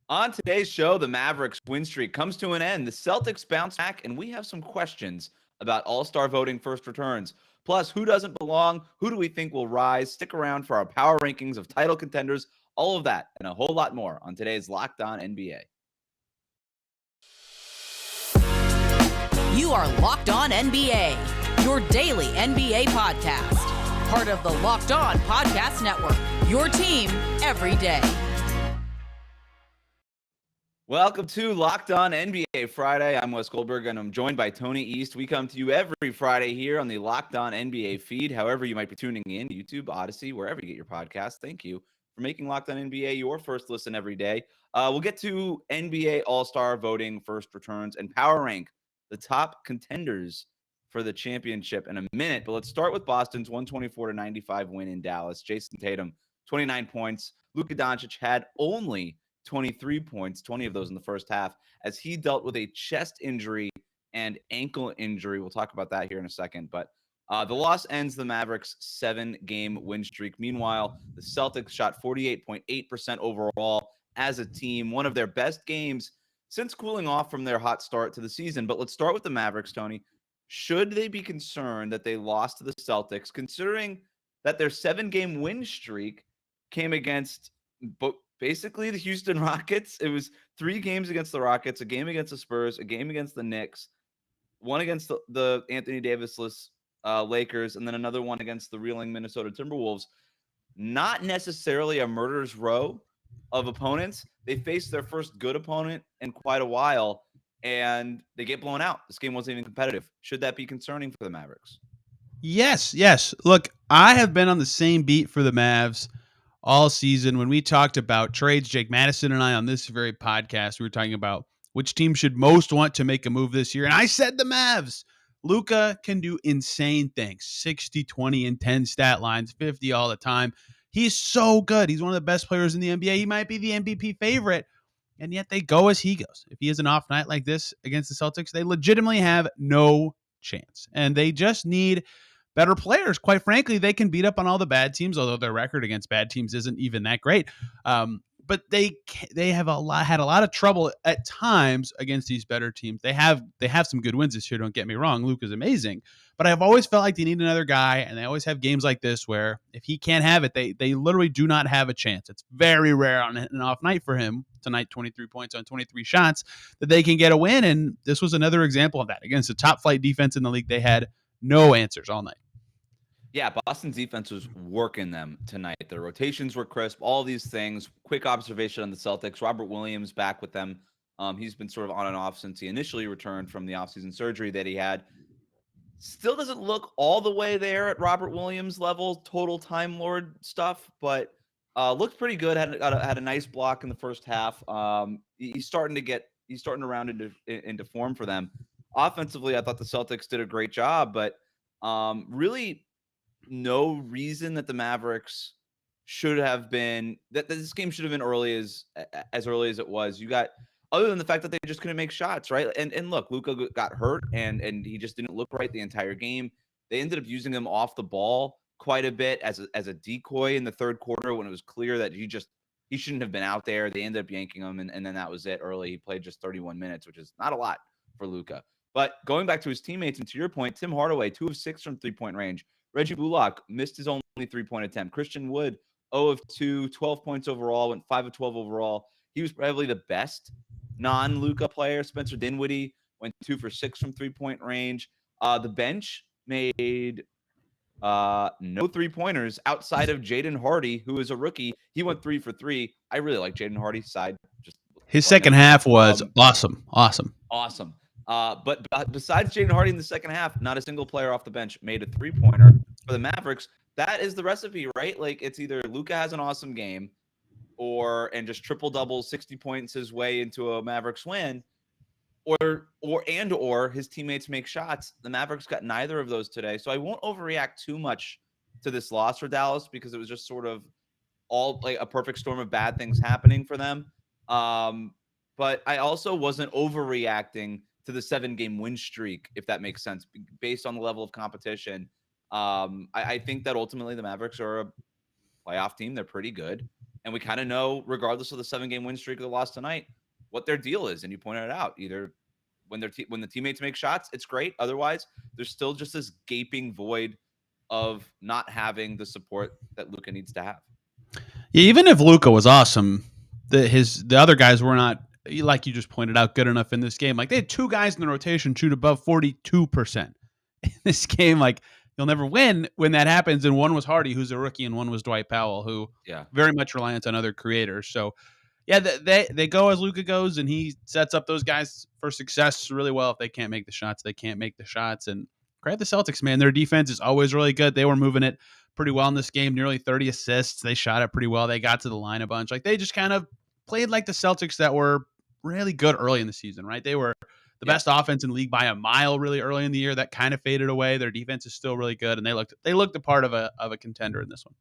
On today's show, the Mavericks win streak comes to an end. The Celtics bounce back, and we have some questions about all-star voting first returns. Plus, who doesn't belong? Who do we think will rise? Stick around for our power rankings of title contenders. All of that and a whole lot more on today's Locked On NBA. You are Locked On NBA, your daily NBA podcast. Part of the Locked On Podcast Network, your team every day. Welcome to Locked On NBA Friday. I'm Wes Goldberg, and I'm joined by Tony East. We come to you every Friday here on the Locked On NBA feed. However you might be tuning in, YouTube, Odyssey, wherever you get your podcasts. Thank you for making Locked On NBA your first listen every day. We'll get to NBA All-Star voting, first returns, and power rank the top contenders for the championship in a minute. But let's start with Boston's 124-95 win in Dallas. Jason Tatum, 29 points. Luka Doncic had only 23 points, 20 of those in the first half, as he dealt with a chest injury and ankle injury. We'll talk about that here in a second. But the loss ends the Mavericks' 7-game win streak. Meanwhile, the Celtics shot 48.8% overall as a team, one of their best games since cooling off from their hot start to the season. But let's start with the Mavericks, Tony. Should they be concerned that they lost to the Celtics, considering that their 7-game win streak came against basically the Houston Rockets? It was 3 games against the Rockets, a game against the Spurs, a game against the Knicks, one against the Anthony Davis-less Lakers, and then another one against the reeling Minnesota Timberwolves. Not necessarily a murderer's row of opponents. They faced their first good opponent in quite a while, and they get blown out. This game wasn't even competitive. Should that be concerning for the Mavericks? Yes. Look, I have been on the same beat for the Mavs all season. When we talked about trades, Jake Madison and I on this very podcast, we were talking about which team should most want to make a move this year. And I said the Mavs. Luka can do insane things. 60, 20, and 10 stat lines, 50 all the time. He's so good. He's one of the best players in the NBA. He might be the MVP favorite. And yet they go as he goes. If he has an off night like this against the Celtics, they legitimately have no chance. And they just need better players. Quite frankly, they can beat up on all the bad teams, although their record against bad teams isn't even that great. But they have had a lot of trouble at times against these better teams. They have some good wins this year. Don't get me wrong. Luka's amazing, but I've always felt like they need another guy, and they always have games like this where if he can't have it, they literally do not have a chance. It's very rare on an off night for him tonight. 23 points on 23 shots that they can get a win, and this was another example of that against a top flight defense in the league. They had no answers all night. Yeah, Boston's defense was working them tonight. Their rotations were crisp, all these things. Quick observation on the Celtics. Robert Williams back with them. He's been sort of on and off since he initially returned from the offseason surgery that he had. Still doesn't look all the way there at Robert Williams level, total Time Lord stuff, but looked pretty good. Had a nice block in the first half. He's starting to round into form for them. Offensively, I thought the Celtics did a great job, but really no reason that the Mavericks should have been that this game should have been as early as it was. You got, other than the fact that they just couldn't make shots, right? And look, Luka got hurt and he just didn't look right the entire game. They ended up using him off the ball quite a bit as a decoy in the third quarter when it was clear that he shouldn't have been out there. They ended up yanking him, and then that was it early. He played just 31 minutes, which is not a lot for Luka. But going back to his teammates, and to your point, Tim Hardaway, 2 of 6 from three-point range. Reggie Bullock missed his only 3-point attempt. Christian Wood, 0 of 2, 12 points overall, went 5 of 12 overall. He was probably the best non-Luka player. Spencer Dinwiddie went 2 for 6 from three-point range. The bench made no three-pointers outside of Jaden Hardy, who is a rookie. He went 3 for 3. I really like Jaden Hardy's side. Just his second half was awesome. But besides Jaden Hardy in the second half, not a single player off the bench made a three-pointer for the Mavericks. That is the recipe, right? Like, it's either Luka has an awesome game and just triple-double 60 points his way into a Mavericks win, or his teammates make shots. The Mavericks got neither of those today. So I won't overreact too much to this loss for Dallas because it was just sort of all like a perfect storm of bad things happening for them. But I also wasn't overreacting to the 7-game win streak, if that makes sense, based on the level of competition. I think that ultimately the Mavericks are a playoff team. They're pretty good. And we kind of know, regardless of the 7-game win streak or the loss tonight, what their deal is. And you pointed it out. Either when when the teammates make shots, it's great. Otherwise, there's still just this gaping void of not having the support that Luka needs to have. Yeah, even if Luka was awesome, the other guys were not, like you just pointed out, good enough in this game. Like they had 2 guys in the rotation shoot above 42% in this game. Like you'll never win when that happens. And one was Hardy, who's a rookie, and one was Dwight Powell, who very much reliant on other creators. So yeah, they go as Luka goes, and he sets up those guys for success really well. If they can't make the shots, they can't make the shots. And credit the Celtics, man. Their defense is always really good. They were moving it pretty well in this game, nearly 30 assists. They shot it pretty well. They got to the line a bunch. Like they just kind of played like the Celtics that were really good early in the season, right? They were the best offense in the league by a mile really early in the year. That kind of faded away. Their defense is still really good, and they looked a part of a contender in this one.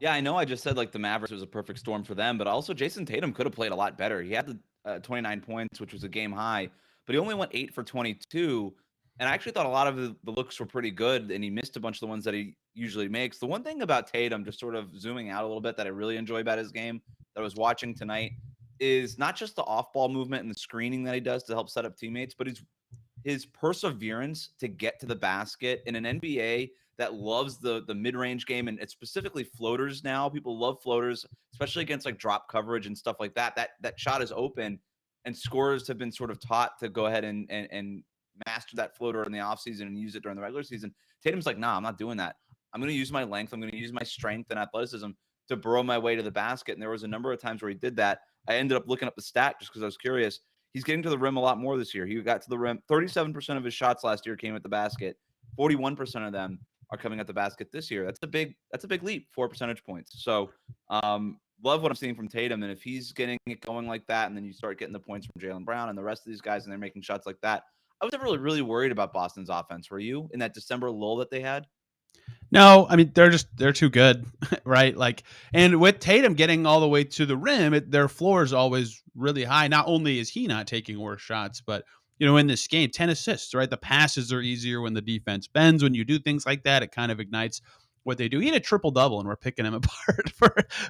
Yeah, I know I just said like the Mavericks was a perfect storm for them, but also Jason Tatum could have played a lot better. He had the 29 points, which was a game high, but he only went 8 for 22. And I actually thought a lot of the looks were pretty good, and he missed a bunch of the ones that he usually makes. The one thing about Tatum, just sort of zooming out a little bit, that I really enjoy about his game that I was watching tonight is not just the off-ball movement and the screening that he does to help set up teammates, but his perseverance to get to the basket in an NBA that loves the mid-range game, and it's specifically floaters now. People love floaters, especially against like drop coverage and stuff like that. That shot is open, and scorers have been sort of taught to go ahead and master that floater in the offseason and use it during the regular season. Tatum's like, nah, I'm not doing that. I'm going to use my length. I'm going to use my strength and athleticism to burrow my way to the basket. And there was a number of times where he did that. I ended up looking up the stat just because I was curious. He's getting to the rim a lot more this year. He got to the rim. 37% of his shots last year came at the basket. 41% of them are coming at the basket this year. That's a big leap, 4 percentage points. So love what I'm seeing from Tatum. And if he's getting it going like that, and then you start getting the points from Jaylen Brown and the rest of these guys, and they're making shots like that, I was never really worried about Boston's offense. Were you, in that December lull that they had? No, I mean they're too good, right? Like, and with Tatum getting all the way to the rim, their floor is always really high. Not only is he not taking worse shots, but in this game, 10 assists, right? The passes are easier when the defense bends. When you do things like that, it kind of ignites what they do. He had a triple double, and we're picking him apart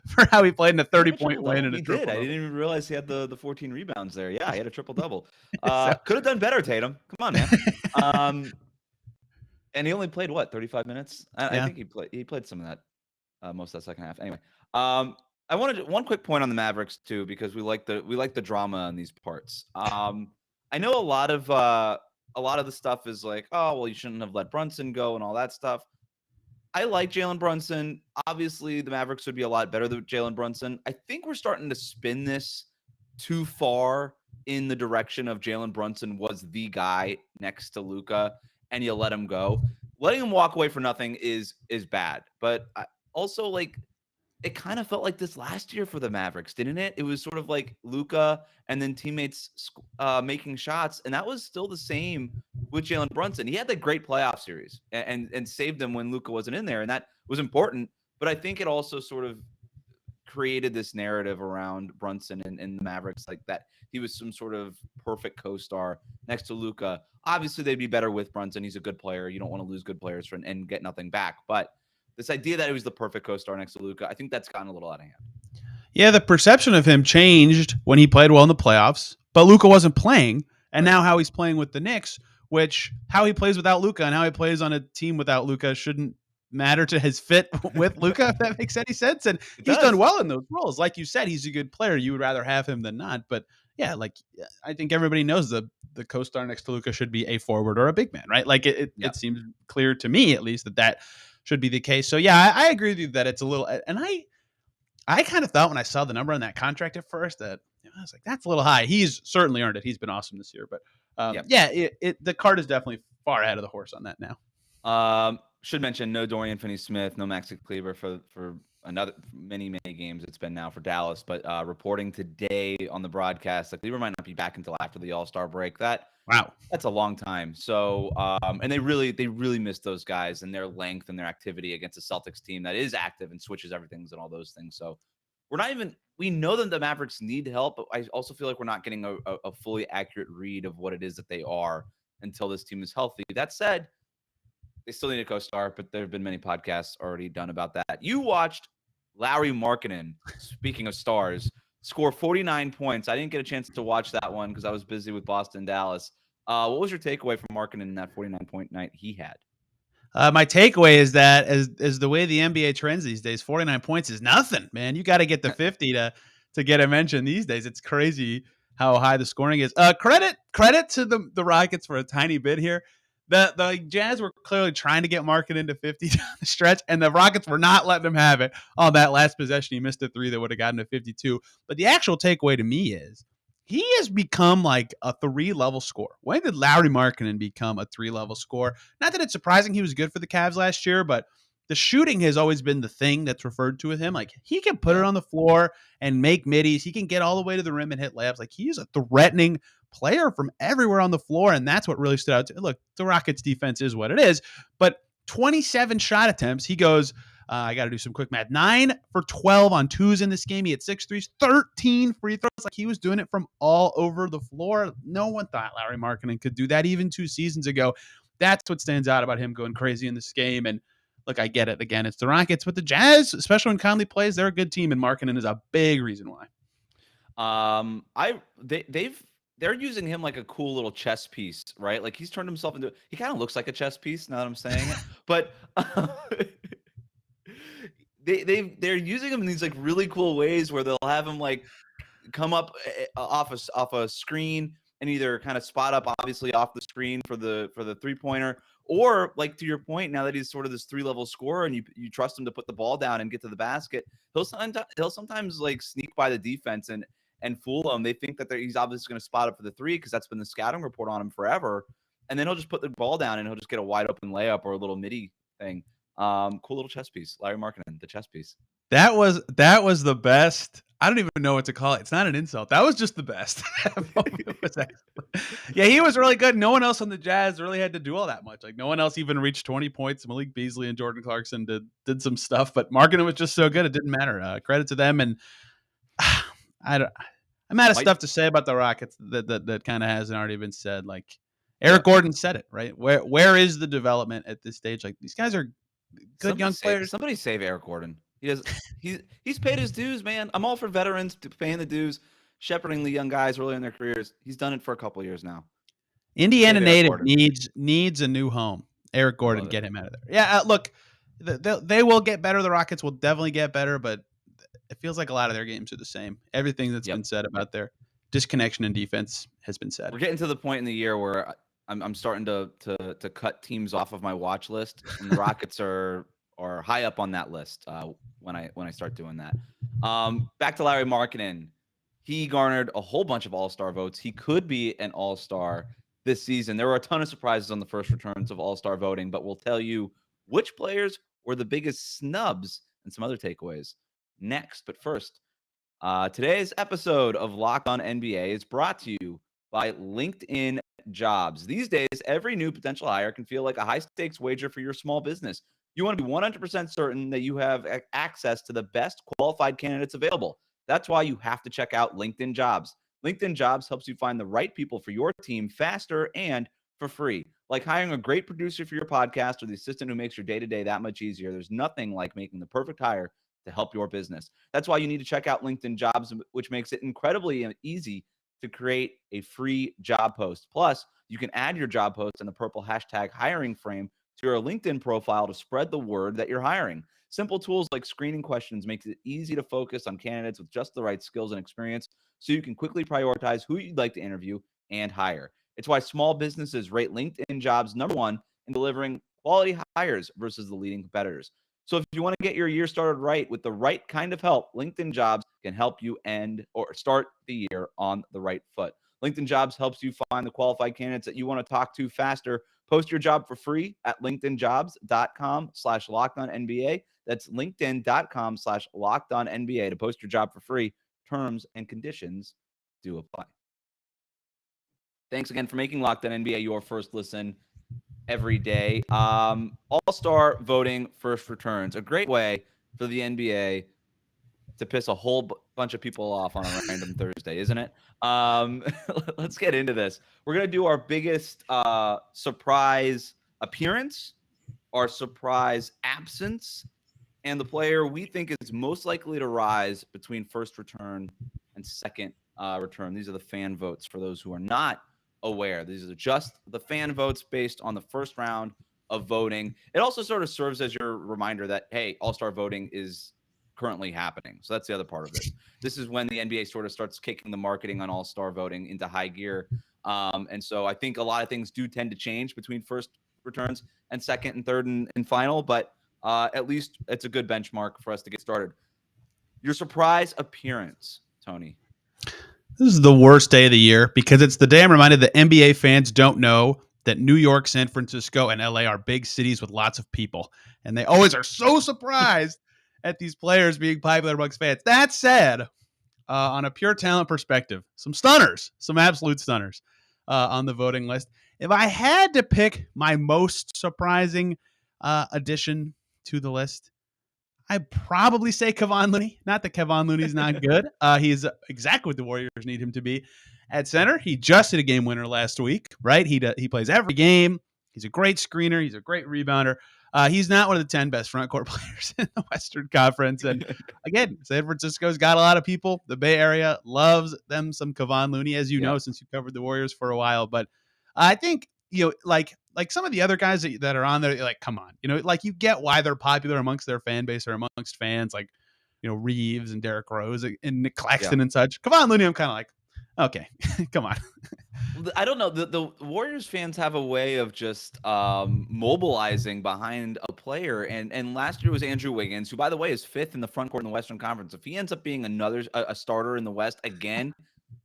for how he played in a 30-point win. And he did. I didn't even realize he had the 14 rebounds there. Yeah, he had a triple double. So, could have done better, Tatum. Come on, man. And he only played 35 minutes? I think he played some of that, most of that second half. Anyway, I wanted one quick point on the Mavericks too, because we like the drama on these parts. I know a lot of the stuff is like, oh well, you shouldn't have let Brunson go and all that stuff. I like Jalen Brunson. Obviously, the Mavericks would be a lot better than Jalen Brunson. I think we're starting to spin this too far in the direction of Jalen Brunson was the guy next to Luka, and you let him go. Letting him walk away for nothing is bad. But also, like, it kind of felt like this last year for the Mavericks, didn't it? It was sort of like Luka and then teammates making shots, and that was still the same with Jalen Brunson. He had that great playoff series and saved them when Luka wasn't in there, and that was important. But I think it also sort of created this narrative around Brunson and the Mavericks, like that he was some sort of perfect co-star next to Luka. Obviously, they'd be better with Brunson. He's a good player. You don't want to lose good players and get nothing back. But this idea that he was the perfect co-star next to Luka, I think that's gotten a little out of hand. Yeah, the perception of him changed when he played well in the playoffs, but Luka wasn't playing. And now how he's playing with the Knicks, which how he plays without Luka and how he plays on a team without Luka shouldn't matter to his fit with Luka, if that makes any sense. And he's done well in those roles. Like you said, he's a good player. You would rather have him than not. But yeah, like I think everybody knows the co-star next to Luka should be a forward or a big man, right? Like it seems clear to me, at least, that should be the case. So yeah, I agree with you that it's a little, and I kind of thought when I saw the number on that contract at first that I was like, that's a little high. He's certainly earned it. He's been awesome this year, but the card is definitely far ahead of the horse on that now. Should mention no Dorian Finney-Smith, no Maxi Kleber for another many games it's been now for Dallas, but reporting today on the broadcast that Kleber might not be back until after the All-Star break. That's a long time. So and they really miss those guys and their length and their activity against a Celtics team that is active and switches everything and all those things. So we know that the Mavericks need help, but I also feel like we're not getting a fully accurate read of what it is that they are until this team is healthy. That said, they still need a co-star, but there have been many podcasts already done about that. You watched Lauri Markkanen, speaking of stars, score 49 points. I didn't get a chance to watch that one because I was busy with Boston, Dallas. What was your takeaway from Markkanen in that 49-point night he had? My takeaway is that as the way the NBA trends these days, 49 points is nothing, man. You got to get to 50 to get a mention these days. It's crazy how high the scoring is. Credit to the Rockets for a tiny bit here. The Jazz were clearly trying to get Markkanen into 50 down the stretch, and the Rockets were not letting him have it on that last possession. He missed a three that would have gotten to 52. But the actual takeaway to me is he has become like a 3-level scorer. When did Lauri Markkanen become a 3-level scorer? Not that it's surprising he was good for the Cavs last year, but the shooting has always been the thing that's referred to with him. Like he can put it on the floor and make middies. He can get all the way to the rim and hit layups. Like he is a threatening player from everywhere on the floor, and that's what really stood out. Look, the Rockets defense is what it is, but 27 shot attempts. He goes, I got to do some quick math. 9 for 12 on twos in this game. He had 6 threes, 13 free throws. Like he was doing it from all over the floor. No one thought Lauri Markkanen could do that even 2 seasons ago. That's what stands out about him going crazy in this game. And look, I get it. Again, it's the Rockets, but the Jazz, especially when Conley plays, they're a good team, and Markkanen is a big reason why. They're using him like a cool little chess piece, right? Like he's turned himself into. He kind of looks like a chess piece now that I'm saying it, but they're using him in these like really cool ways where they'll have him like come up off a screen and either kind of spot up obviously off the screen for the 3-pointer, or like to your point, now that he's sort of this 3-level scorer and you trust him to put the ball down and get to the basket, he'll sometimes like sneak by the defense and fool them. They think that he's obviously going to spot up for the 3 because that's been the scouting report on him forever, and then he'll just put the ball down and he'll just get a wide open layup or a little midi thing. Cool little chess piece. Lauri Markkanen, the chess piece. That was the best. I don't even know what to call it. It's not an insult. That was just the best. Yeah, he was really good. No one else on the Jazz really had to do all that much. Like no one else even reached 20 points. Malik Beasley and Jordan Clarkson did some stuff, but Markkanen was just so good it didn't matter. Credit to them. And I'm out of stuff to say about the Rockets that kind of hasn't already been said. Like Eric Gordon said it, right? Where is the development at this stage? Like these guys are good young players. Somebody save Eric Gordon. He's paid his dues, man. I'm all for veterans paying the dues, shepherding the young guys early in their careers. He's done it for a couple of years now. Indiana native needs a new home. Eric Gordon, get him out of there. Yeah, look, they will get better. The Rockets will definitely get better, but it feels like a lot of their games are the same. Everything that's been said about their disconnection in defense has been said. We're getting to the point in the year where I'm starting to cut teams off of my watch list, and the Rockets are high up on that list when I start doing that. Back to Lauri Markkanen. He garnered a whole bunch of All-Star votes. He could be an All-Star this season. There were a ton of surprises on the first returns of All-Star voting, but we'll tell you which players were the biggest snubs and some other takeaways next. But first, today's episode of Locked On NBA is brought to you by LinkedIn Jobs. These days, every new potential hire can feel like a high-stakes wager for your small business. You want to be 100% certain that you have access to the best qualified candidates available. That's why you have to check out LinkedIn Jobs. LinkedIn Jobs helps you find the right people for your team faster and for free. Like hiring a great producer for your podcast or the assistant who makes your day-to-day that much easier. There's nothing like making the perfect hire to help your business. That's why you need to check out LinkedIn Jobs, which makes it incredibly easy to create a free job post. Plus, you can add your job post in the purple hashtag hiring frame to your LinkedIn profile to spread the word that you're hiring. Simple tools like screening questions makes it easy to focus on candidates with just the right skills and experience so you can quickly prioritize who you'd like to interview and hire. It's why small businesses rate LinkedIn Jobs #1 in delivering quality hires versus the leading competitors. So if you want to get your year started right with the right kind of help, LinkedIn Jobs can help you end or start the year on the right foot. LinkedIn Jobs helps you find the qualified candidates that you want to talk to faster. Post your job for free at linkedinjobs.com/LockedOnNBA. That's linkedin.com/LockedOnNBA to post your job for free. Terms and conditions do apply. Thanks again for making Locked On NBA your first listen every day. All-Star voting first returns. A great way for the NBA to piss a whole bunch of people off on a random Thursday, isn't it? Let's get into this. We're going to do our biggest surprise appearance, our surprise absence, and the player we think is most likely to rise between first return and second return. These are the fan votes for those who are not aware. These are just the fan votes based on the first round of voting. It also sort of serves as your reminder that, hey, all-star voting is currently happening. So that's the other part of this. This is when the NBA sort of starts kicking the marketing on all-star voting into high gear. And so I think a lot of things do tend to change between first returns and second and third and final, but at least it's a good benchmark for us to get started. Your surprise appearance, Tony. This is the worst day of the year because it's the day I'm reminded that NBA fans don't know that New York, San Francisco, and LA are big cities with lots of people. And they always are so surprised at these players being popular amongst fans. That said, on a pure talent perspective, some stunners, some absolute stunners on the voting list. If I had to pick my most surprising addition to the list, I'd probably say Kevon Looney. Not that Kevon Looney's not good. He's exactly what the Warriors need him to be at center. He just hit a game winner last week, right? He plays every game. He's a great screener. He's a great rebounder. He's not one of the 10 best front court players in the Western Conference. And again, San Francisco's got a lot of people. The Bay Area loves them some Kevon Looney, as you know, since you covered the Warriors for a while. But I think, like some of the other guys that are on there, like, come on, like you get why they're popular amongst their fan base or amongst fans, like, Reeves and Derrick Rose and Nick Claxton and such. Kevon Looney, I'm kind of like, okay, come on. I don't know. The Warriors fans have a way of just mobilizing behind a player. And last year was Andrew Wiggins, who, by the way, is fifth in the front court in the Western Conference. If he ends up being a starter in the West again,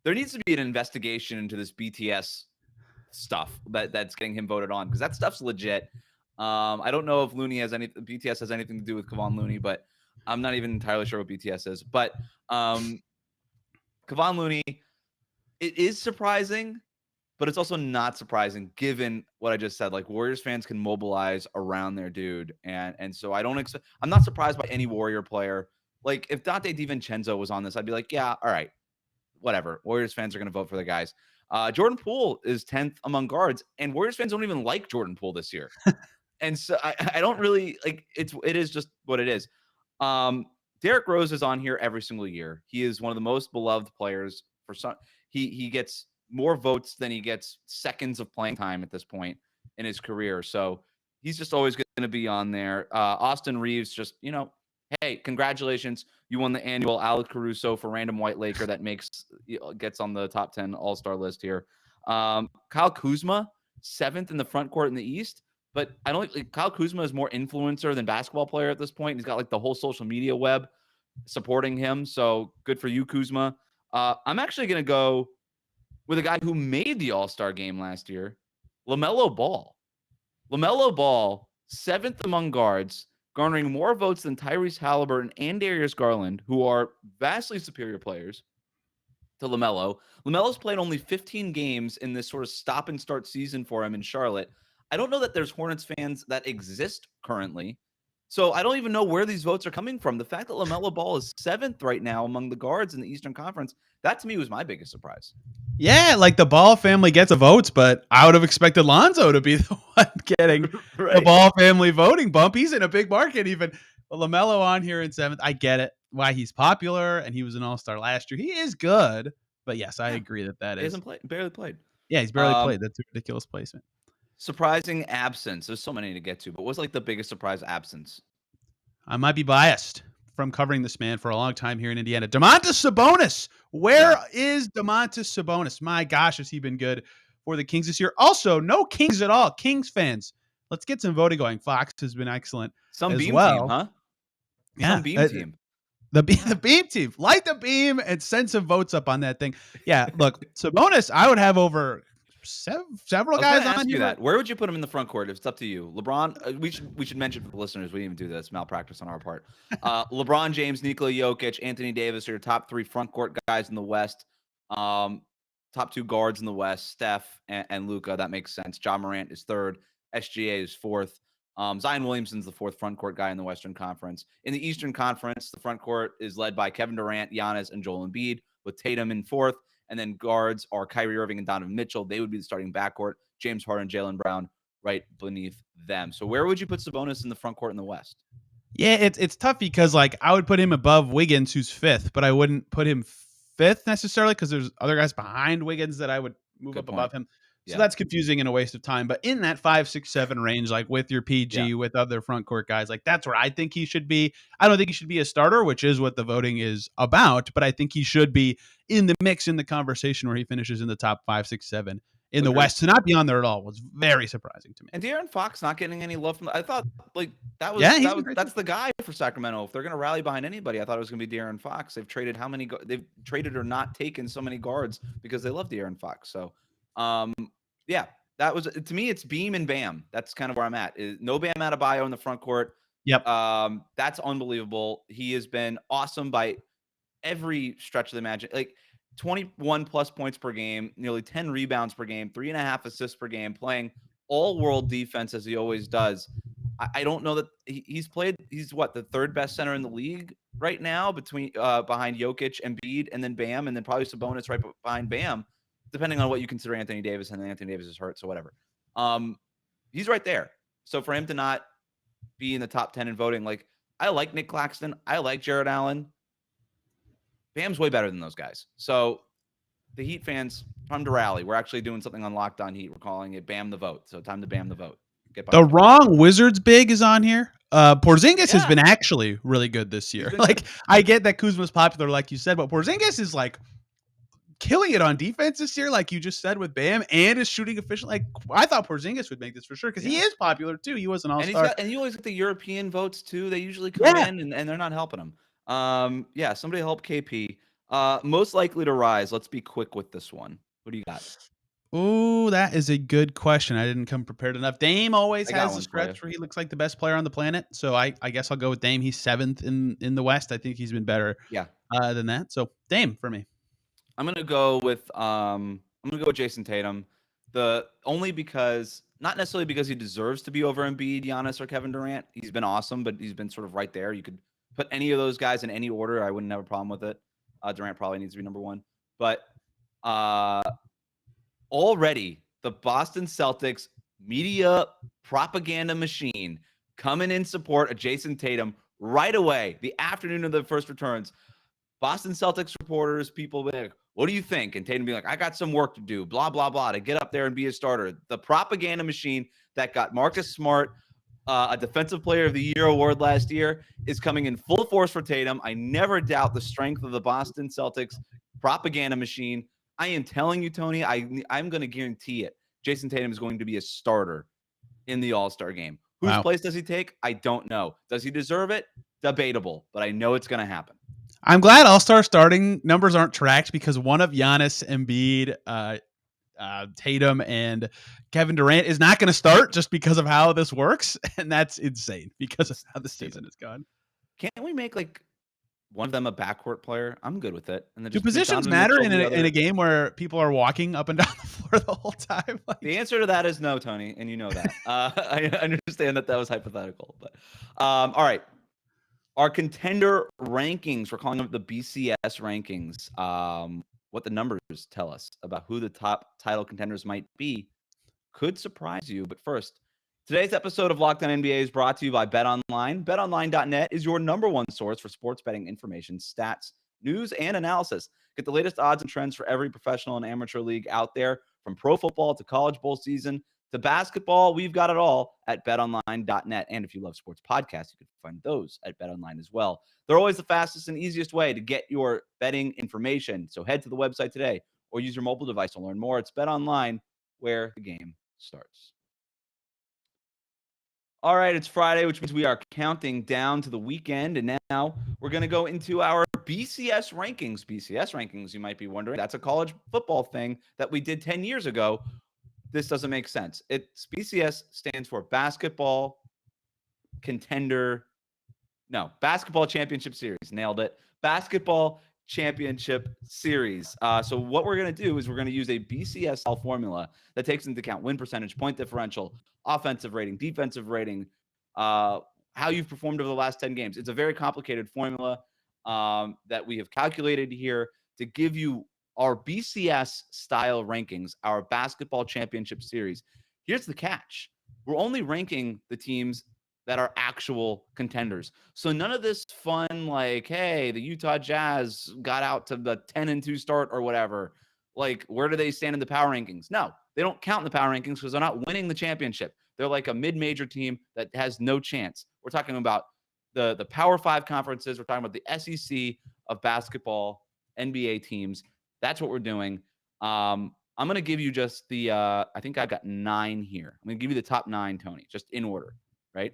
there needs to be an investigation into this BTS stuff that's getting him voted on, because that stuff's legit. I don't know if BTS has anything to do with Kevon Looney, but I'm not even entirely sure what BTS is. But Kevon Looney, it is surprising, but it's also not surprising given what I just said. Like, Warriors fans can mobilize around their dude, and so I'm not surprised by any Warrior player. Like, if Dante DiVincenzo was on this, I'd be like, yeah, all right, whatever. Warriors fans are going to vote for the guys. Jordan Poole is 10th among guards, and Warriors fans don't even like Jordan Poole this year. And so I don't really like it. It is just what it is. Derrick Rose is on here every single year. He is one of the most beloved players for some. He gets more votes than he gets seconds of playing time at this point in his career. So he's just always going to be on there. Austin Reeves, just, hey, congratulations. You won the annual Alex Caruso for Random White Laker that gets on the top 10 All-Star list here. Kyle Kuzma, 7th in the front court in the East. But I don't think Kyle Kuzma is more influencer than basketball player at this point. He's got like the whole social media web supporting him. So good for you, Kuzma. I'm actually going to go with a guy who made the All-Star game last year, LaMelo Ball. LaMelo Ball, 7th among guards, garnering more votes than Tyrese Halliburton and Darius Garland, who are vastly superior players to LaMelo. LaMelo's played only 15 games in this sort of stop-and-start season for him in Charlotte. I don't know that there's Hornets fans that exist currently, so I don't even know where these votes are coming from. The fact that LaMelo Ball is 7th right now among the guards in the Eastern Conference, that to me was my biggest surprise. Yeah, like the Ball family gets the votes, but I would have expected Lonzo to be the one getting the Ball family voting bump. He's in a big market even. But LaMelo on here in 7th. I get it, why he's popular, and he was an All-Star last year. He is good, but yes, I agree that he hasn't barely played. Yeah, he's barely played. That's a ridiculous placement. Surprising absence. There's so many to get to, but what's like the biggest surprise absence? I might be biased from covering this man for a long time here in Indiana. Domantas Sabonis. Where is Domantas Sabonis? My gosh, has he been good for the Kings this year? Also, no Kings at all. Kings fans, let's get some voting going. Fox has been excellent. Some as beam well. team, huh? Yeah, some beam team. The beam team. Light the beam and send some votes up on that thing. Yeah, look, Sabonis, I would have over several guys on you here. That. Where would you put him in the front court? It's up to you. LeBron, we should mention for the listeners, we didn't even do this. Malpractice on our part. LeBron James, Nikola Jokic, Anthony Davis are your top 3 front court guys in the West. Top 2 guards in the West, Steph and Luka. That makes sense. Ja Morant is 3rd. SGA is 4th. Zion Williamson's the 4th front court guy in the Western Conference. In the Eastern Conference, the front court is led by Kevin Durant, Giannis, and Joel Embiid, with Tatum in 4th. And then guards are Kyrie Irving and Donovan Mitchell. They would be the starting backcourt. James Harden, Jaylen Brown right beneath them. So where would you put Sabonis in the front court in the West? Yeah, it's tough because like I would put him above Wiggins, who's fifth, but I wouldn't put him fifth necessarily because there's other guys behind Wiggins that I would move Good up point. above him. So Yeah. that's confusing and a waste of time. But in that 5, 6, 7 range, like with your PG, Yeah. with other front court guys, like that's where I think he should be. I don't think he should be a starter, which is what the voting is about. But I think he should be in the mix, in the conversation where he finishes in the top 5, 6, 7 in the Agreed. West. To not be on there at all was very surprising to me. And De'Aaron Fox not getting any love from. I thought like Yeah, he's been great. that's the guy for Sacramento. If they're going to rally behind anybody, I thought it was going to be De'Aaron Fox. They've traded or not taken so many guards because they love De'Aaron Fox. So, yeah, that was to me. It's Beam and Bam. That's kind of where I'm at. No Bam Adebayo in the front court. Yep. That's unbelievable. He has been awesome by every stretch of the magic. Like 21 plus points per game, nearly 10 rebounds per game, 3.5 assists per game, playing all world defense as he always does. I don't know that he's what, the third best center in the league right now behind Jokic, Embiid, and then Bam, and then probably Sabonis right behind Bam, depending on what you consider Anthony Davis, and Anthony Davis is hurt, so whatever. He's right there. So for him to not be in the top 10 in voting, like I like Nick Claxton, I like Jared Allen. Bam's way better than those guys. So the Heat fans, time to rally. We're actually doing something on Locked On Heat. We're calling it Bam the Vote. So time to Bam the vote. The wrong Wizards big is on here. Porzingis has been actually really good this year. Like, I get that Kuzma's popular, like you said, but Porzingis is like killing it on defense this year, like you just said with Bam, and is shooting efficient. Like, I thought Porzingis would make this for sure because he is popular too. He was an all-star. And you always get the European votes too. They usually come in and they're not helping him. Somebody help KP. Most likely to rise. Let's be quick with this one. What do you got? Oh, that is a good question. I didn't come prepared enough. Dame always has a a stretch where he looks like the best player on the planet. So I guess I'll go with Dame. He's 7th in the West. I think he's been better than that. So Dame for me. I'm gonna go with Jason Tatum. Only because, not necessarily because he deserves to be over Embiid, Giannis, or Kevin Durant. He's been awesome, but he's been sort of right there. You could put any of those guys in any order. I wouldn't have a problem with it. Durant probably needs to be number one. But already the Boston Celtics media propaganda machine coming in support of Jason Tatum right away, the afternoon of the first returns. Boston Celtics reporters, people be like, what do you think? And Tatum be like, I got some work to do, blah, blah, blah, to get up there and be a starter. The propaganda machine that got Marcus Smart a Defensive Player of the Year award last year is coming in full force for Tatum. I never doubt the strength of the Boston Celtics propaganda machine. I am telling you, Tony, I'm going to guarantee it. Jason Tatum is going to be a starter in the All-Star game. Whose place does he take? I don't know. Does he deserve it? Debatable, but I know it's going to happen. I'm glad All-Star starting numbers aren't tracked because one of Giannis, Embiid, Tatum, and Kevin Durant is not going to start just because of how this works, and that's insane because of how the season has gone. Can't we make like one of them a backcourt player? I'm good with it. And do positions matter in a game where people are walking up and down the floor the whole time? Like, the answer to that is no, Tony, and you know that. I understand that was hypothetical, but all right. Our contender rankings, we're calling them the BCS rankings. What the numbers tell us about who the top title contenders might be could surprise you. But first, today's episode of Locked On NBA is brought to you by BetOnline. BetOnline.net is your number one source for sports betting information, stats, news, and analysis. Get the latest odds and trends for every professional and amateur league out there, from pro football to college bowl season to basketball. We've got it all at betonline.net. And if you love sports podcasts, you can find those at BetOnline as well. They're always the fastest and easiest way to get your betting information. So head to the website today or use your mobile device to learn more. It's BetOnline, where the game starts. All right, it's Friday, which means we are counting down to the weekend. And now we're going to go into our BCS rankings. BCS rankings, you might be wondering. That's a college football thing that we did 10 years ago. This doesn't make sense. BCS stands for Basketball Championship Series. Nailed it. Basketball Championship Series. So what we're going to do is we're going to use a BCS style formula that takes into account win percentage, point differential, offensive rating, defensive rating, how you've performed over the last 10 games. It's a very complicated formula that we have calculated here to give you our BCS style rankings, our Basketball Championship Series. Here's the catch. We're only ranking the teams that are actual contenders. So none of this fun, like, hey, the Utah Jazz got out to the 10-2 start or whatever. Like, where do they stand in the power rankings? No, they don't count in the power rankings because they're not winning the championship. They're like a mid-major team that has no chance. We're talking about the Power 5 conferences. We're talking about the SEC of basketball, NBA teams. That's what we're doing. I'm going to give you just the, I think I've got 9 here. I'm going to give you the top 9, Tony, just in order, right?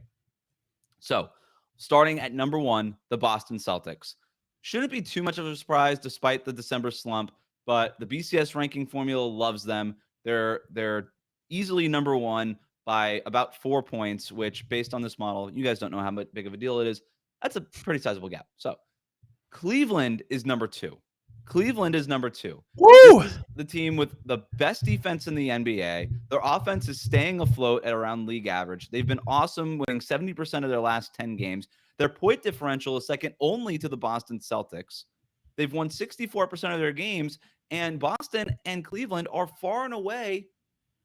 So starting at number 1, the Boston Celtics. Shouldn't be too much of a surprise despite the December slump, but the BCS ranking formula loves them. They're easily number 1 by about 4 points, which based on this model, you guys don't know how big of a deal it is. That's a pretty sizable gap. So Cleveland is number 2. Cleveland is number 2. Woo! This is the team with the best defense in the NBA. Their offense is staying afloat at around league average. They've been awesome, winning 70% of their last 10 games. Their point differential is second only to the Boston Celtics. They've won 64% of their games, and Boston and Cleveland are far and away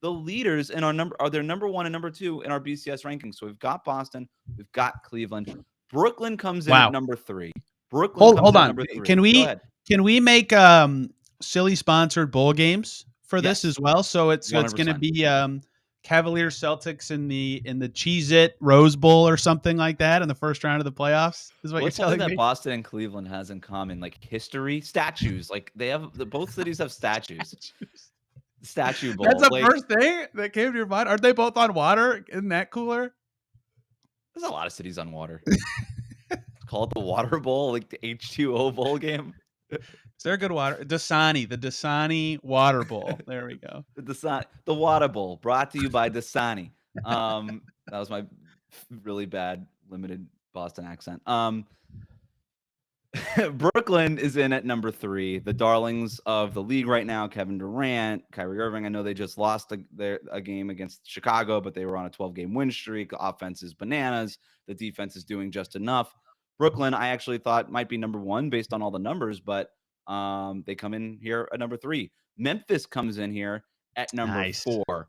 the leaders in their number 1 and number 2 in our BCS rankings. So we've got Boston, we've got Cleveland. Brooklyn comes in at number 3. Brooklyn comes Hold in at on. number 3. Can Go ahead. we make silly sponsored bowl games for this Yes. as well? So it's going to 100%. be Cavaliers Celtics in the Cheez-It Rose Bowl or something like that in the first round of the playoffs. Is what What's you're something telling that me? Boston and Cleveland has in common? Like history, statues. Like they have both cities have statues. Statue bowl. That's the Like, first thing that came to your mind. Aren't they both on water? Isn't that cooler? there's a lot of cities on water. Call it the Water Bowl, like the H2O bowl game. Is there a good water? The Dasani Water Bowl. There we go. The Water Bowl, brought to you by Dasani. That was my really bad limited Boston accent. Brooklyn is in at number 3. The darlings of the league right now, Kevin Durant, Kyrie Irving. I know they just lost a game against Chicago, but they were on a 12-game win streak. The offense is bananas. The defense is doing just enough. Brooklyn, I actually thought might be number 1 based on all the numbers, but they come in here at number 3. Memphis comes in here at number 4,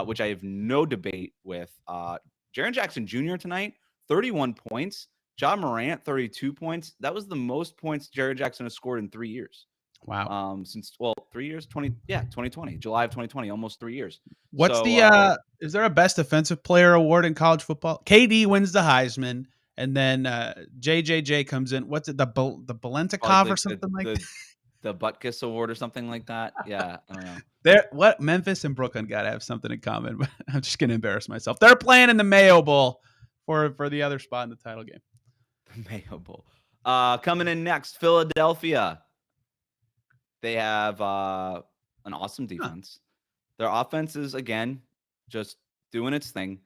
which I have no debate with. Jaren Jackson Jr. tonight, 31 points. Ja Morant, 32 points. That was the most points Jaren Jackson has scored in 3 years. Wow. Since 3 years, 2020, July of 2020, almost 3 years. What's So, is there a best defensive player award in college football? KD wins the Heisman, and then JJJ comes in. What's it? The Belentikov or something like that? The Butkus Award or something like that. Yeah, I don't know. Memphis and Brooklyn got to have something in common, but I'm just going to embarrass myself. They're playing in the Mayo Bowl for the other spot in the title game. The Mayo Bowl. Coming in next, Philadelphia. They have an awesome defense. Their offense is, again, just doing its thing.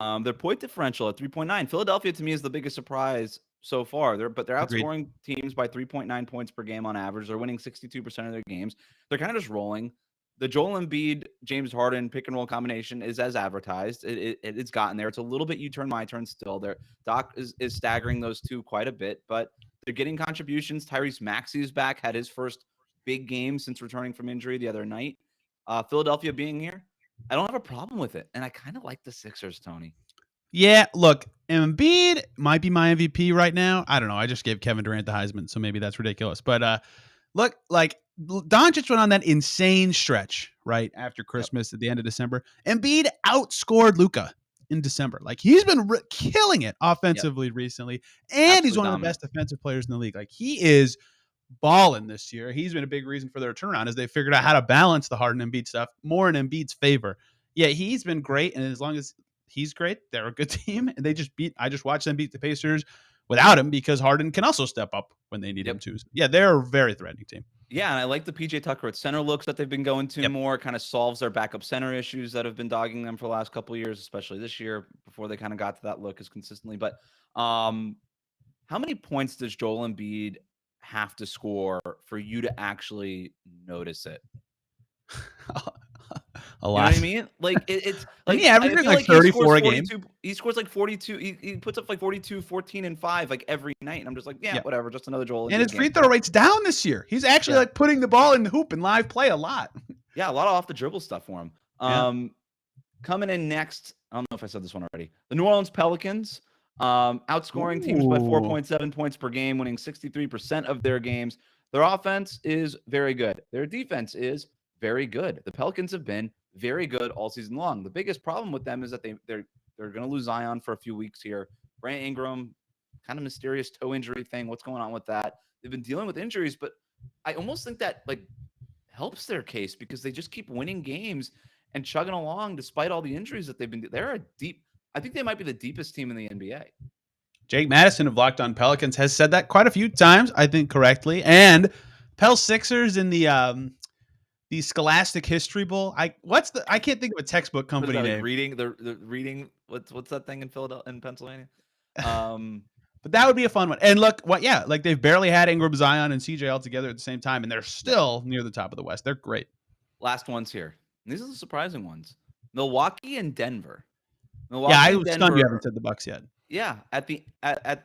Their point differential at 3.9. Philadelphia, to me, is the biggest surprise so far. They're outscoring teams by 3.9 points per game on average. They're winning 62% of their games. They're kind of just rolling. The Joel Embiid, James Harden pick and roll combination is as advertised. It's gotten there. It's a little bit you turn, my turn still. There, Doc is staggering those two quite a bit, but they're getting contributions. Tyrese Maxey is back, had his first big game since returning from injury the other night. Philadelphia being here, I don't have a problem with it, and I kind of like the Sixers, Tony. Yeah, look, Embiid might be my MVP right now. I don't know. I just gave Kevin Durant the Heisman, so maybe that's ridiculous. But look, like Doncic went on that insane stretch right after Christmas at the end of December. Embiid outscored Luka in December. Like he's been killing it offensively recently, and Absolutely he's one of the best defensive players in the league. Like he is balling this year. He's been a big reason for their turnaround as they figured out how to balance the Harden and Embiid stuff more in Embiid's favor. Yeah, he's been great, and as long as he's great, they're a good team, and I just watched them beat the Pacers without him because Harden can also step up when they need him to. Yeah, they're a very threatening team. Yeah, and I like the PJ Tucker at center looks that they've been going to more. Kind of solves their backup center issues that have been dogging them for the last couple of years, especially this year before they kind of got to that look as consistently. But how many points does Joel Embiid have to score for you to actually notice it? A lot. You know what I mean? Like it's like he averages like 34 a game. He scores like 42. He puts up like 42, 14, and 5 like every night. And I'm just like, whatever, just another Joel. And his free throw rate's down this year. He's actually like putting the ball in the hoop in live play a lot. Yeah, a lot of off the dribble stuff for him. Coming in next, I don't know if I said this one already. The New Orleans Pelicans. Outscoring teams by Ooh. 4.7 points per game, winning 63% of their games. Their offense is very good. Their defense is very good. The Pelicans have been very good all season long. The biggest problem with them is that they're going to lose Zion for a few weeks here. Brandon Ingram, kind of mysterious toe injury thing. What's going on with that? They've been dealing with injuries, but I almost think that like helps their case because they just keep winning games and chugging along despite all the injuries that they've been. They're a deep. I think they might be the deepest team in the NBA. Jake Madison of Locked On Pelicans has said that quite a few times, I think correctly. And Pel Sixers in the Scholastic History Bowl. I can't think of a textbook company That, like, name. reading what's that thing in Philadelphia, in Pennsylvania? But that would be a fun one. And look, like they've barely had Ingram, Zion, and CJ all together at the same time, and they're still near the top of the West. They're great. Last ones here. And these are the surprising ones. Milwaukee and Denver. I was stunned you haven't said the Bucks yet. Yeah, at the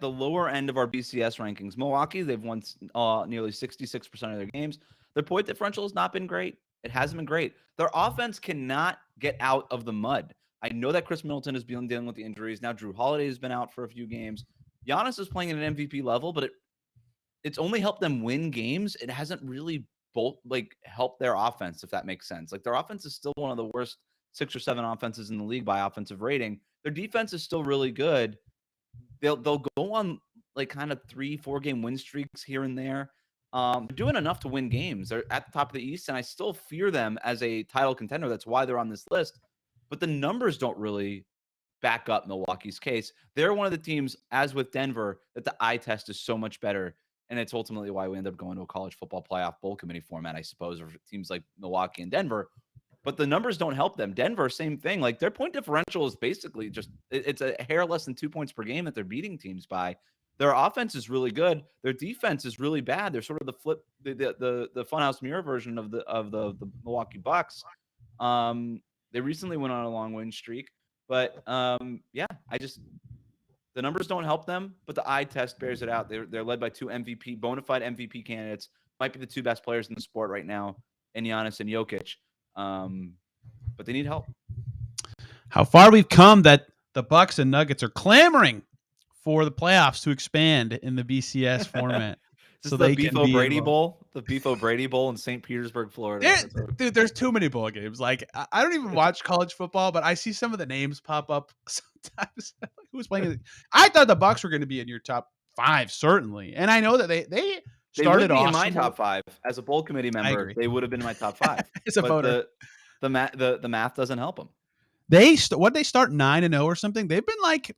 lower end of our BCS rankings, Milwaukee, they've won nearly 66% of their games. Their point differential has not been great. It hasn't been great. Their offense cannot get out of the mud. I know that Chris Middleton has been dealing with the injuries. Now Drew Holiday has been out for a few games. Giannis is playing at an MVP level, but it's only helped them win games. It hasn't really helped their offense, if that makes sense. Like, their offense is still one of the worst 6 or 7 offenses in the league by offensive rating. Their defense is still really good. They'll go on like kind of 3-4 game win streaks here and there. They're doing enough to win games. They're at the top of the East, and I still fear them as a title contender. That's why they're on this list. But the numbers don't really back up Milwaukee's case. They're one of the teams, as with Denver, that the eye test is so much better. And it's ultimately why we end up going to a college football playoff bowl committee format, I suppose, or teams like Milwaukee and Denver. But the numbers don't help them. Denver, same thing. Like, their point differential is basically just, it's a hair less than 2 points per game that they're beating teams by. Their offense is really good. Their defense is really bad. They're sort of the funhouse mirror version of the Milwaukee Bucks. They recently went on a long win streak, but the numbers don't help them, but the eye test bears it out. They're led by 2 bona fide MVP candidates, might be the 2 best players in the sport right now, in Giannis and Jokic. But they need help. How far we've come that the Bucks and Nuggets are clamoring for the playoffs to expand in the BCS format. So the Beef O'Brady Bowl, the Beef O'Brady Bowl in St. Petersburg, Florida. Dude, there's too many bowl games. Like, I don't even watch college football, but I see some of the names pop up sometimes. Who's playing it? I thought the Bucks were going to be in your top 5, certainly, and I know that they started off in my top 5 as a bowl committee member. They would have been in my top 5. As a voter, the math doesn't help them. They start 9-0 or something. They've been like,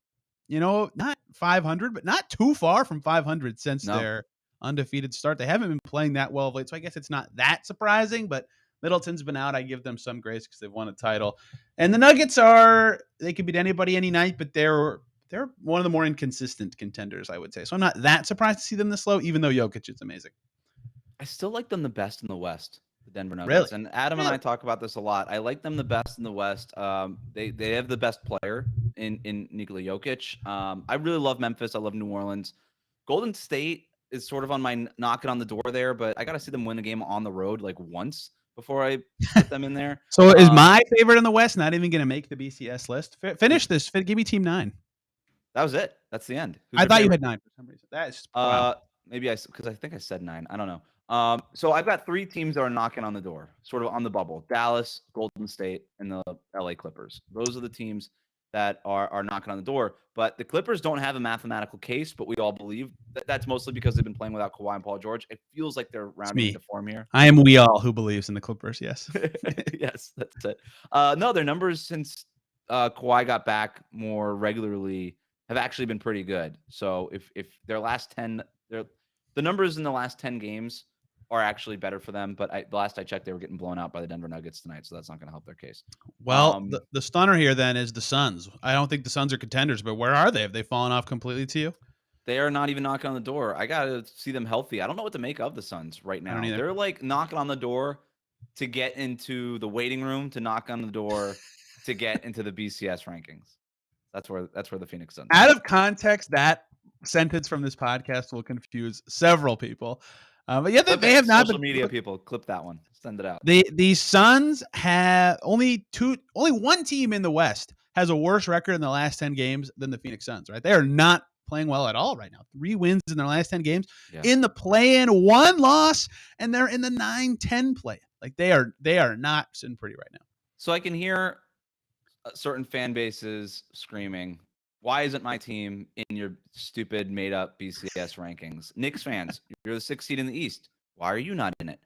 not 500, but not too far from 500 since their undefeated start. They haven't been playing that well of late, so I guess it's not that surprising. But Middleton's been out. I give them some grace because they've won a title. And the Nuggets they can beat anybody any night, but they're one of the more inconsistent contenders, I would say. So I'm not that surprised to see them this low, even though Jokic is amazing. I still like them the best in the West, the Denver Nuggets. Really? And Adam and I talk about this a lot. I like them the best in the West. They have the best player in Nikola Jokic. I really love Memphis. I love New Orleans. Golden State is sort of on my knocking on the door there, but I got to see them win a game on the road like once before I put them in there. So is my favorite in the West not even going to make the BCS list? Finish this. Give me team 9. That was it. That's the end. I thought you had 9 for some reason. That's maybe because I think I said 9. I don't know. So I've got 3 teams that are knocking on the door, sort of on the bubble: Dallas, Golden State, and the LA Clippers. Those are the teams that are knocking on the door. But the Clippers don't have a mathematical case, but we all believe that's mostly because they've been playing without Kawhi and Paul George. It feels like they're rounding into form here. I am we all who believes in the Clippers, yes. Yes, that's it. No, their numbers since Kawhi got back more regularly have actually been pretty good. So if their last 10, the numbers in the last 10 games are actually better for them. But the last I checked, they were getting blown out by the Denver Nuggets tonight, so that's not going to help their case. Well, the stunner here then is the Suns. I don't think the Suns are contenders, but where are they? Have they fallen off completely to you? They are not even knocking on the door. I got to see them healthy. I don't know what to make of the Suns right now. They're like knocking on the door to get into the waiting room, to knock on the door to get into the BCS rankings. That's where the Phoenix Suns are. Out of context, that sentence from this podcast will confuse several people. But yeah, they have not social media people. Clip that one. Send it out. The Suns have only one team in the West has a worse record in the last 10 games than the Phoenix Suns, right? They are not playing well at all right now. 3 wins in their last 10 games. Yeah. In the play-in, 1 loss, and they're in the 9-10 play. Like they are not sitting pretty right now. So I can hear certain fan bases screaming, why isn't my team in your stupid made-up BCS rankings? Knicks fans, you're the 6th seed in the East. Why are you not in it?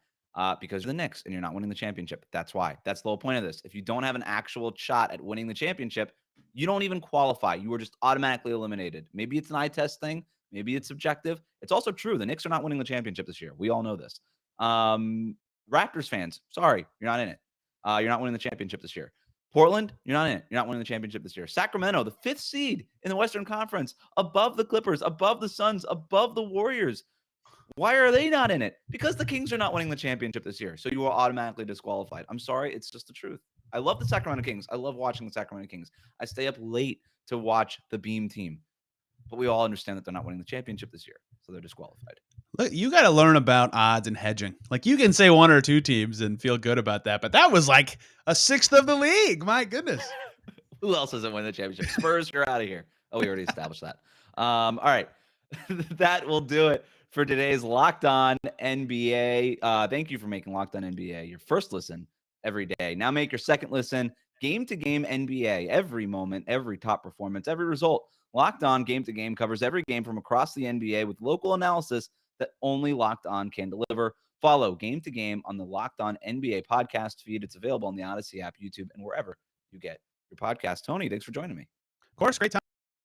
Because you're the Knicks and you're not winning the championship. That's why. That's the whole point of this. If you don't have an actual shot at winning the championship, you don't even qualify. You are just automatically eliminated. Maybe it's an eye test thing. Maybe it's subjective. It's also true. The Knicks are not winning the championship this year. We all know this. Raptors fans, sorry, you're not in it. You're not winning the championship this year. Portland, you're not in it. You're not winning the championship this year. Sacramento, the 5th seed in the Western Conference, above the Clippers, above the Suns, above the Warriors. Why are they not in it? Because the Kings are not winning the championship this year. So you are automatically disqualified. I'm sorry. It's just the truth. I love the Sacramento Kings. I love watching the Sacramento Kings. I stay up late to watch the Beam team. But we all understand that they're not winning the championship this year. So they're disqualified. Look, you got to learn about odds and hedging. Like you can say 1 or 2 teams and feel good about that, but that was like a 6th of the league. My goodness. Who else doesn't win the championship? Spurs, you're out of here. Oh, we already established that. All right. That will do it for today's Locked On NBA. Thank you for making Locked On NBA your first listen every day. Now make your second listen game-to-game NBA. Every moment, every top performance, every result. Locked On Game to Game covers every game from across the NBA with local analysis that only Locked On can deliver. Follow Game to Game on the Locked On NBA podcast feed. It's available on the Odyssey app, YouTube, and wherever you get your podcast. Tony, thanks for joining me. Of course, great time.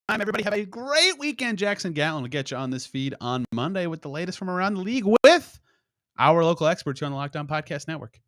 Everybody have a great weekend. Jackson Gatlin will get you on this feed on Monday with the latest from around the league with our local experts here on the Locked On Podcast Network.